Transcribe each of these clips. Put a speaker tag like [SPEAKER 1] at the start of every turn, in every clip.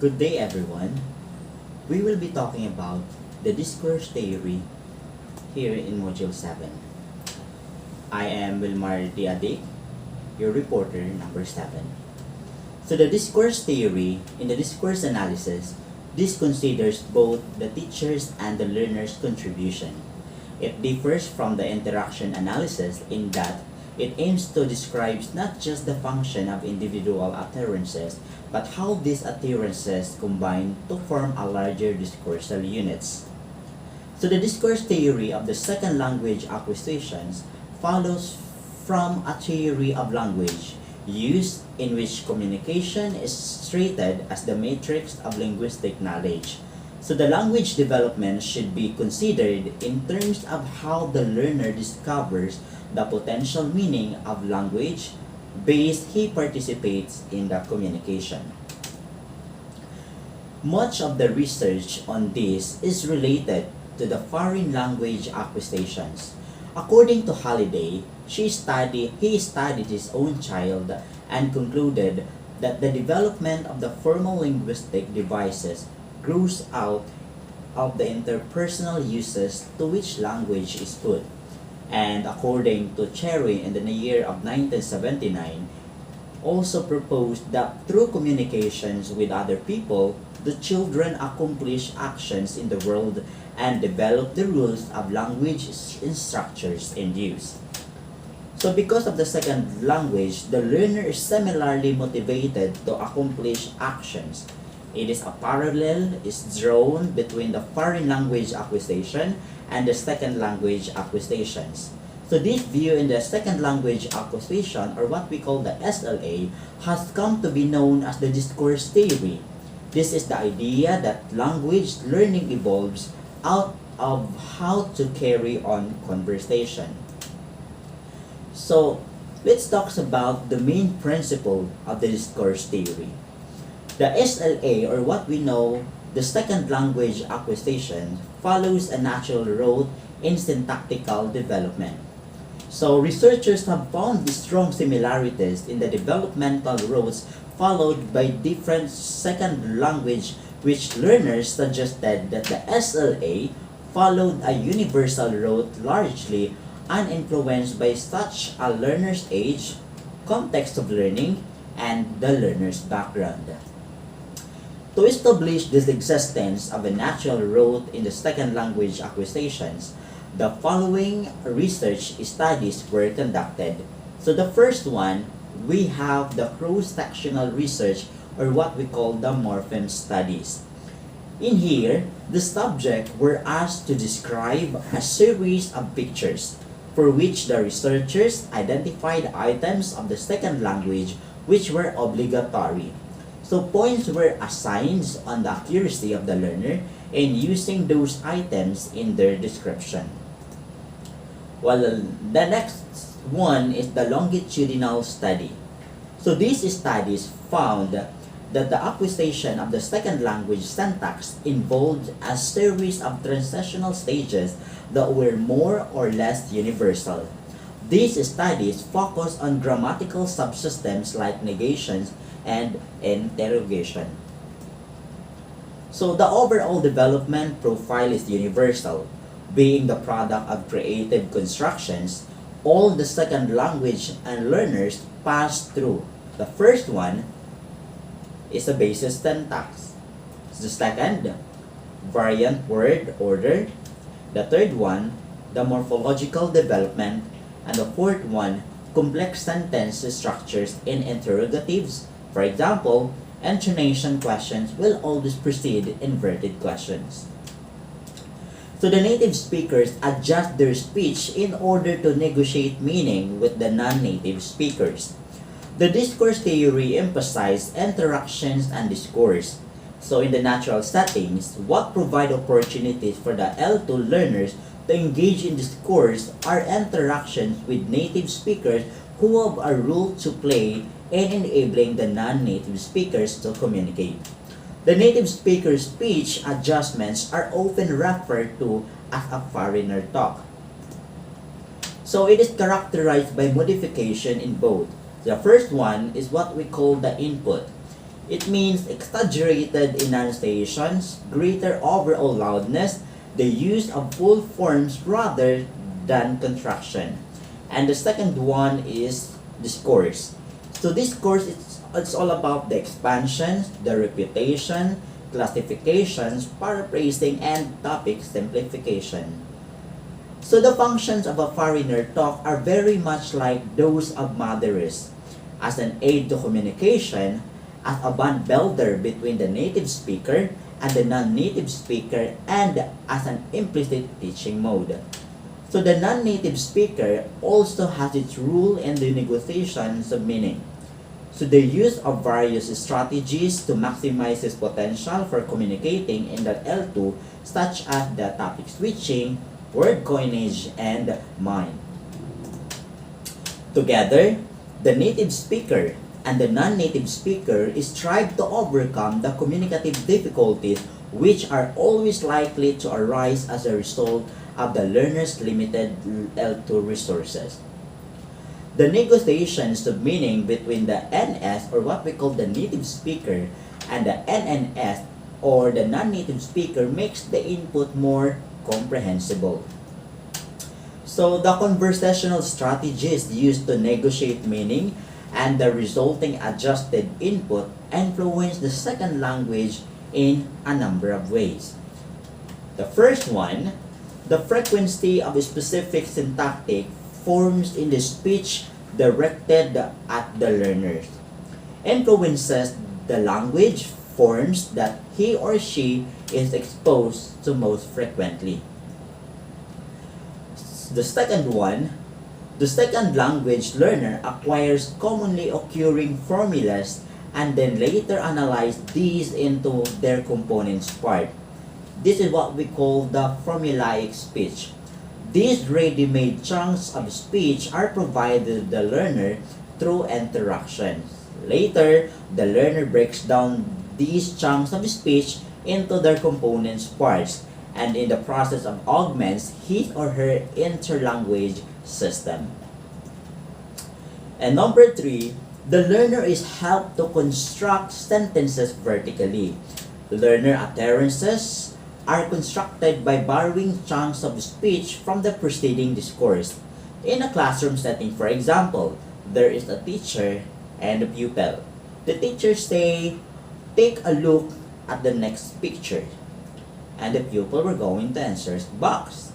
[SPEAKER 1] Good day, everyone. We will be talking about the discourse theory here in Module 7. I am Wilmar Diadik, your reporter number 7. So the discourse theory, in the discourse analysis, this considers both the teacher's and the learner's contribution. It differs from the interaction analysis in that it aims to describe not just the function of individual utterances, but how these utterances combine to form a larger discursive units. So the discourse theory of the second language acquisitions follows from a theory of language use in which communication is treated as the matrix of linguistic knowledge. So the language development should be considered in terms of how the learner discovers the potential meaning of language based he participates in the communication. Much of the research on this is related to the foreign language acquisitions. According to Halliday, he studied his own child and concluded that the development of the formal linguistic devices grows out of the interpersonal uses to which language is put. And according to Cherry in the year of 1979, also proposed that through communications with other people, the children accomplish actions in the world and develop the rules of language in structures and use. So because of the second language, the learner is similarly motivated to accomplish actions. It is a parallel is drawn between the foreign language acquisition and the second language acquisitions. So this view in the second language acquisition, or what we call the SLA, has come to be known as the discourse theory. This is the idea that language learning evolves out of how to carry on conversation. So let's talk about the main principle of the discourse theory. The SLA, or what we know, the second language acquisition, follows a natural road in syntactical development. So researchers have found strong similarities in the developmental roads followed by different second language, which learners suggested that the SLA followed a universal road largely uninfluenced by such a learner's age, context of learning, and the learner's background. To establish this existence of a natural road in the second language acquisitions, the following research studies were conducted. So the first one, we have the cross-sectional research, or what we call the morpheme studies. In here, the subject were asked to describe a series of pictures for which the researchers identified items of the second language which were obligatory. So points were assigned on the accuracy of the learner in using those items in their description. Well, the next one is the longitudinal study. So these studies found that the acquisition of the second language syntax involved a series of transitional stages that were more or less universal. These studies focus on grammatical subsystems like negations and interrogation. So the overall development profile is universal, being the product of creative constructions. All the second language and learners pass through. The first one is a basis syntax. The second, variant word order. The third one, the morphological development. And the fourth one, complex sentence structures in interrogatives. For example, intonation questions will always precede inverted questions. So the native speakers adjust their speech in order to negotiate meaning with the non-native speakers. The discourse theory emphasizes interactions and discourse. So in the natural settings, what provide opportunities for the L2 learners to engage in discourse are interactions with native speakers who have a role to play in enabling the non-native speakers to communicate. The native speaker's speech adjustments are often referred to as a foreigner talk. So it is characterized by modification in both. The first one is what we call the input. It means exaggerated enunciations, greater overall loudness, the use of full forms rather than contraction. And the second one is discourse. So discourse, it's all about the expansion, the reputation, classifications, paraphrasing, and topic simplification. So the functions of a foreigner talk are very much like those of Mandarins, as an aid to communication, as a bond builder between the native speaker and the non-native speaker, and as an implicit teaching mode. So the non-native speaker also has its role in the negotiations of meaning. So the use of various strategies to maximize his potential for communicating in the L2, such as the topic switching, word coinage, and mime. Together, the native speaker and the non-native speaker strive to overcome the communicative difficulties which are always likely to arise as a result of the learner's limited L2 resources. The negotiations of meaning between the NS, or what we call the native speaker, and the NNS, or the non-native speaker, makes the input more comprehensible. So the conversational strategies used to negotiate meaning and the resulting adjusted input influence the second language in a number of ways. The first one, the frequency of a specific syntactic forms in the speech directed at the learners influences the language forms that he or she is exposed to most frequently. The second one, the second language learner acquires commonly occurring formulas and then later analyze these into their components part. This is what we call the formulaic speech. These ready-made chunks of speech are provided to the learner through interactions. Later, the learner breaks down these chunks of speech into their components parts, and in the process of augments his or her interlanguage system. And number 3, the learner is helped to construct sentences vertically. Learner utterances are constructed by borrowing chunks of speech from the preceding discourse. In a classroom setting, for example, there is a teacher and a pupil. The teacher say, "Take a look at the next picture." And the pupil will go into answers, "Box."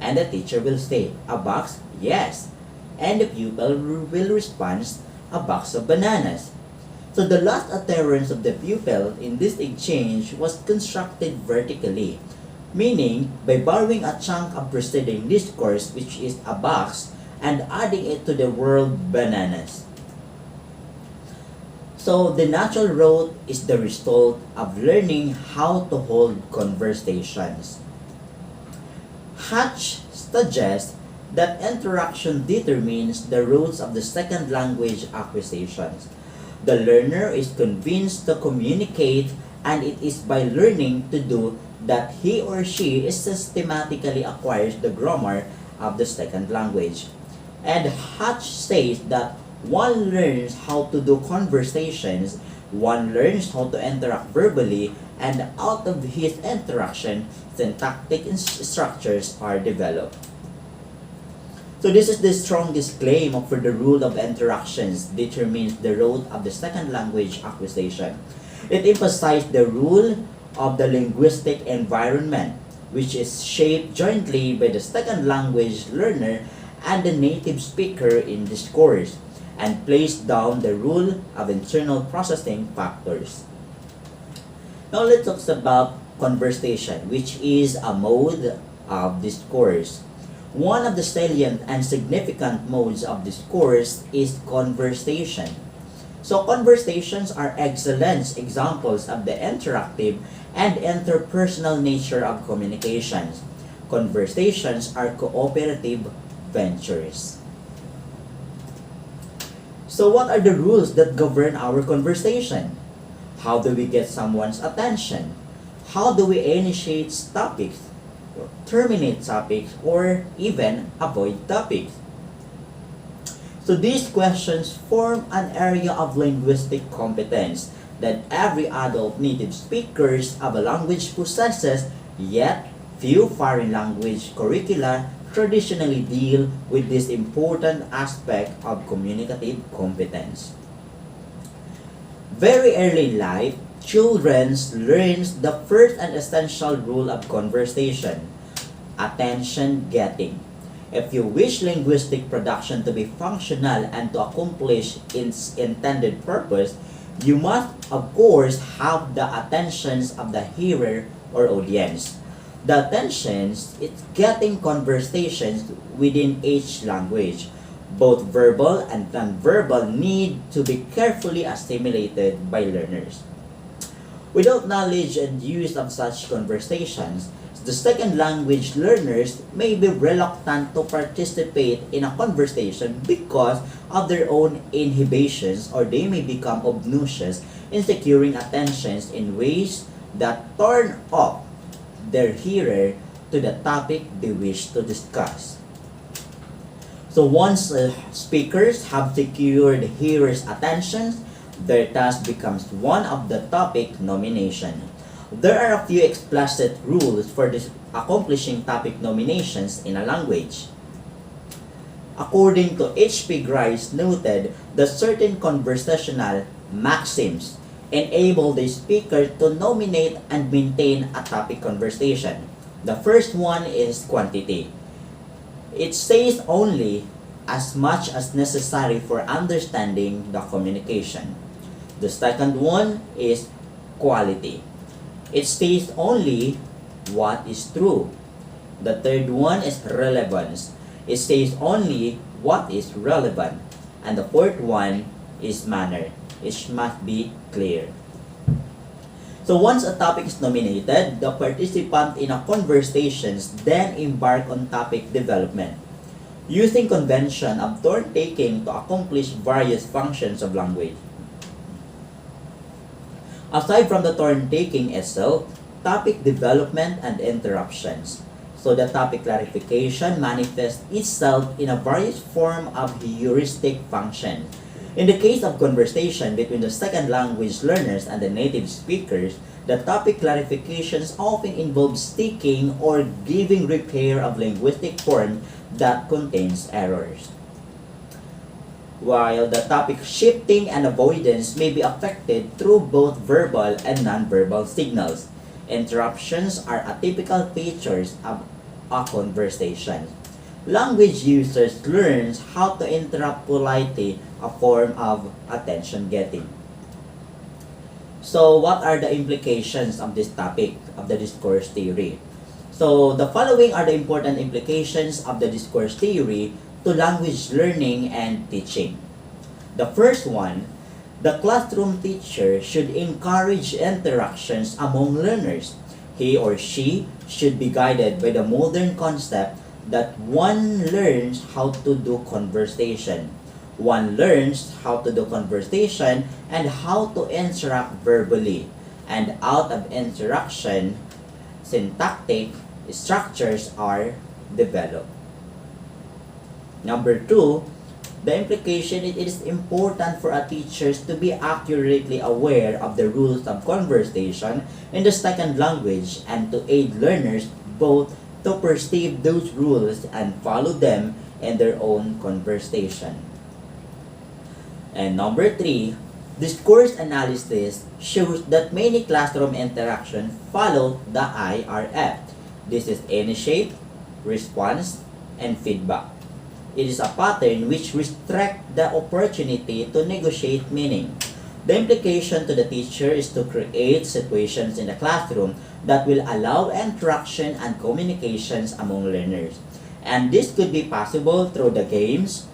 [SPEAKER 1] And the teacher will say, "A box?" "Yes." And the pupil will respond, "A box of bananas." So the last utterance of the pupil in this exchange was constructed vertically, meaning by borrowing a chunk of preceding discourse, which is a box, and adding it to the word bananas. So the natural route is the result of learning how to hold conversations. Hatch suggests that interaction determines the routes of the second language acquisitions. The learner is convinced to communicate, and it is by learning to do that he or she systematically acquires the grammar of the second language. And Hatch says that one learns how to do conversations, one learns how to interact verbally, and out of his interaction, syntactic structures are developed. So this is the strongest claim for the rule of interactions determines the route of the second language acquisition. It emphasized the rule of the linguistic environment, which is shaped jointly by the second language learner and the native speaker in discourse, and placed down the rule of internal processing factors. Now let's talk about conversation, which is a mode of discourse. One of the salient and significant modes of discourse is conversation. So conversations are excellent examples of the interactive and interpersonal nature of communications. Conversations are cooperative ventures. So what are the rules that govern our conversation? How do we get someone's attention? How do we initiate topics, terminate topics, or even avoid topics? So these questions form an area of linguistic competence that every adult native speakers of a language possesses, yet few foreign language curricula traditionally deal with this important aspect of communicative competence. Very early in life, children learn the first and essential rule of conversation, attention getting. If you wish linguistic production to be functional and to accomplish its intended purpose, you must, of course, have the attentions of the hearer or audience. The attentions is getting conversations within each language. Both verbal and non-verbal need to be carefully assimilated by learners. Without knowledge and use of such conversations, the second language learners may be reluctant to participate in a conversation because of their own inhibitions, or they may become obnoxious in securing attentions in ways that turn off their hearer to the topic they wish to discuss. So once speakers have secured hearers' attention, their task becomes one of the topic nomination. There are a few explicit rules for accomplishing topic nominations in a language. According to H.P. Grice noted that certain conversational maxims enable the speaker to nominate and maintain a topic conversation. The first one is quantity. It says only as much as necessary for understanding the communication. The second one is quality. It states only what is true. The third one is relevance. It states only what is relevant. And the fourth one is manner. It must be clear. So once a topic is nominated, the participant in a conversation then embark on topic development, using convention of turn-taking to accomplish various functions of language. Aside from the turn-taking itself, topic development and interruptions. So the topic clarification manifests itself in a various form of heuristic function. In the case of conversation between the second language learners and the native speakers, the topic clarifications often involve sticking or giving repair of linguistic form that contains errors. While the topic shifting and avoidance may be affected through both verbal and non-verbal signals, interruptions are atypical features of a conversation. Language users learn how to interrupt politely, a form of attention getting. So what are the implications of this topic of the discourse theory? So the following are the important implications of the discourse theory to language learning and teaching. The first one, the classroom teacher should encourage interactions among learners. He or she should be guided by the modern concept that one learns how to do conversation. One learns how to do conversation and how to interact verbally. And out of interaction, syntactic structures are developed. Number two, the implication it is important for a teacher to be accurately aware of the rules of conversation in the second language and to aid learners both to perceive those rules and follow them in their own conversation. And number three, discourse analysis shows that many classroom interactions follow the IRF. This is initiate, response, and feedback. It is a pattern which restricts the opportunity to negotiate meaning. The implication to the teacher is to create situations in the classroom that will allow interaction and communications among learners. And this could be possible through the games,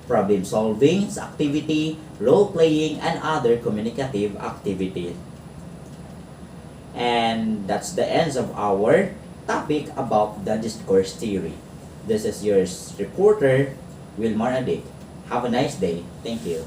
[SPEAKER 1] problem solving activity, role playing, and other communicative activities. And that's the end of our topic about the discourse theory. This is your reporter, Wilmar Adik. Have a nice day. Thank you.